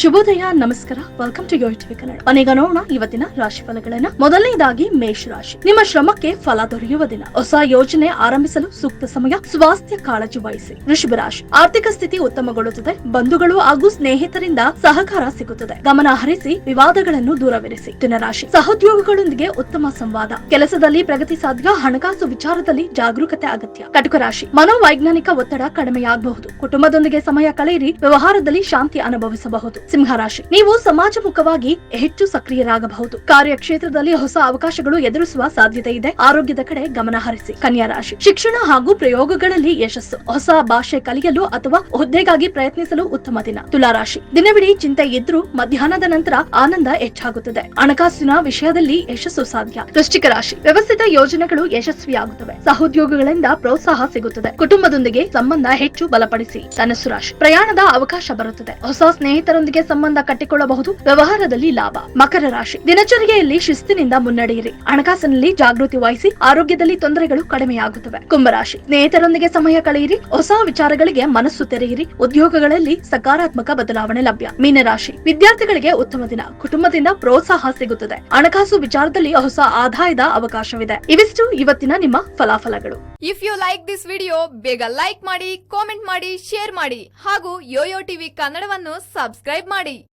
ಶುಭೋದಯ, ನಮಸ್ಕಾರ. Welcome to your TV Kannada. ಈಗ ನೋಡೋಣ ಇವತ್ತಿನ ರಾಶಿ ಫಲಗಳನ್ನ. ಮೊದಲನೇದಾಗಿ ಮೇಷ ರಾಶಿ. ನಿಮ್ಮ ಶ್ರಮಕ್ಕೆ ಫಲ ದೊರೆಯುವ ದಿನ. ಹೊಸ ಯೋಜನೆ ಆರಂಭಿಸಲು ಸೂಕ್ತ ಸಮಯ. ಸ್ವಾಸ್ಥ್ಯ ಕಾಳಜಿ ವಹಿಸಿ. ವೃಷಭ ರಾಶಿ. ಆರ್ಥಿಕ ಸ್ಥಿತಿ ಉತ್ತಮಗೊಳ್ಳುತ್ತದೆ. ಬಂಧುಗಳು ಹಾಗೂ ಸ್ನೇಹಿತರಿಂದ ಸಹಕಾರ ಸಿಗುತ್ತದೆ. ಗಮನ ಹರಿಸಿ ವಿವಾದಗಳನ್ನು ದೂರವಿರಿಸಿ. ಮಿಥುನ ರಾಶಿ. ಸಹೋದ್ಯೋಗಿಗಳೊಂದಿಗೆ ಉತ್ತಮ ಸಂವಾದ. ಕೆಲಸದಲ್ಲಿ ಪ್ರಗತಿ ಸಾಧ್ಯ. ಹಣಕಾಸು ವಿಚಾರದಲ್ಲಿ ಜಾಗರೂಕತೆ ಅಗತ್ಯ. ಕಟಕ ರಾಶಿ. ಮನೋವೈಜ್ಞಾನಿಕ ಒತ್ತಡ ಕಡಿಮೆಯಾಗಬಹುದು. ಕುಟುಂಬದೊಂದಿಗೆ ಸಮಯ ಕಳೆಯಿರಿ. ವ್ಯವಹಾರದಲ್ಲಿ ಶಾಂತಿ ಅನುಭವಿಸಬಹುದು. ಸಿಂಹರಾಶಿ. ನೀವು ಸಮಾಜಮುಖವಾಗಿ ಹೆಚ್ಚು ಸಕ್ರಿಯರಾಗಬಹುದು. ಕಾರ್ಯಕ್ಷೇತ್ರದಲ್ಲಿ ಹೊಸ ಅವಕಾಶಗಳು ಎದುರಿಸುವ ಸಾಧ್ಯತೆ ಇದೆ. ಆರೋಗ್ಯದ ಕಡೆ ಗಮನ ಹರಿಸಿ. ಕನ್ಯಾ ರಾಶಿ. ಶಿಕ್ಷಣ ಹಾಗೂ ಪ್ರಯೋಗಗಳಲ್ಲಿ ಯಶಸ್ಸು. ಹೊಸ ಭಾಷೆ ಕಲಿಯಲು ಅಥವಾ ಹುದ್ದೆಗಾಗಿ ಪ್ರಯತ್ನಿಸಲು ಉತ್ತಮ ದಿನ. ತುಲಾರಾಶಿ. ದಿನವಿಡೀ ಚಿಂತೆ ಇದ್ರೂ ಮಧ್ಯಾಹ್ನದ ನಂತರ ಆನಂದ ಹೆಚ್ಚಾಗುತ್ತದೆ. ಹಣಕಾಸಿನ ವಿಷಯದಲ್ಲಿ ಯಶಸ್ಸು ಸಾಧ್ಯ. ವೃಶ್ಚಿಕ ರಾಶಿ. ವ್ಯವಸ್ಥಿತ ಯೋಜನೆಗಳು ಯಶಸ್ವಿಯಾಗುತ್ತವೆ. ಸಹೋದ್ಯೋಗಿಗಳಿಂದ ಪ್ರೋತ್ಸಾಹ ಸಿಗುತ್ತದೆ. ಕುಟುಂಬದೊಂದಿಗೆ ಸಂಬಂಧ ಹೆಚ್ಚು ಬಲಪಡಿಸಿ. ಧನಸ್ಸು ರಾಶಿ. ಪ್ರಯಾಣದ ಅವಕಾಶ ಬರುತ್ತದೆ. ಹೊಸ ಸ್ನೇಹಿತರೊಂದಿಗೆ ಸಂಬಂಧ ಕಟ್ಟಿಕೊಳ್ಳಬಹುದು. ವ್ಯವಹಾರದಲ್ಲಿ ಲಾಭ. ಮಕರ ರಾಶಿ. ದಿನಚರಿಯಲ್ಲಿ ಶಿಸ್ತಿನಿಂದ ಮುನ್ನಡೆಯಿರಿ. ಹಣಕಾಸಿನಲ್ಲಿ ಜಾಗೃತಿ ವಹಿಸಿ. ಆರೋಗ್ಯದಲ್ಲಿ ತೊಂದರೆಗಳು ಕಡಿಮೆಯಾಗುತ್ತವೆ. ಕುಂಭರಾಶಿ. ಸ್ನೇಹಿತರೊಂದಿಗೆ ಸಮಯ ಕಳೆಯಿರಿ. ಹೊಸ ವಿಚಾರಗಳಿಗೆ ಮನಸ್ಸು ತೆರೆಯಿರಿ. ಉದ್ಯೋಗಗಳಲ್ಲಿ ಸಕಾರಾತ್ಮಕ ಬದಲಾವಣೆ ಲಭ್ಯ. ಮೀನರಾಶಿ. ವಿದ್ಯಾರ್ಥಿಗಳಿಗೆ ಉತ್ತಮ ದಿನ. ಕುಟುಂಬದಿಂದ ಪ್ರೋತ್ಸಾಹ ಸಿಗುತ್ತದೆ. ಹಣಕಾಸು ವಿಚಾರದಲ್ಲಿ ಹೊಸ ಆದಾಯದ ಅವಕಾಶವಿದೆ. ಇವಿಷ್ಟು ಇವತ್ತಿನ ನಿಮ್ಮ ಫಲಾಫಲಗಳು. If you like this video, ಬೇಗ ಲೈಕ್ ಮಾಡಿ, ಕಾಮೆಂಟ್ ಮಾಡಿ, ಶೇರ್ ಮಾಡಿ ಹಾಗೂ ಯೋಯೋ ಟಿವಿ ಕನ್ನಡವನ್ನು ಸಬ್ಸ್ಕ್ರೈಬ್ ಮಾಡಿ.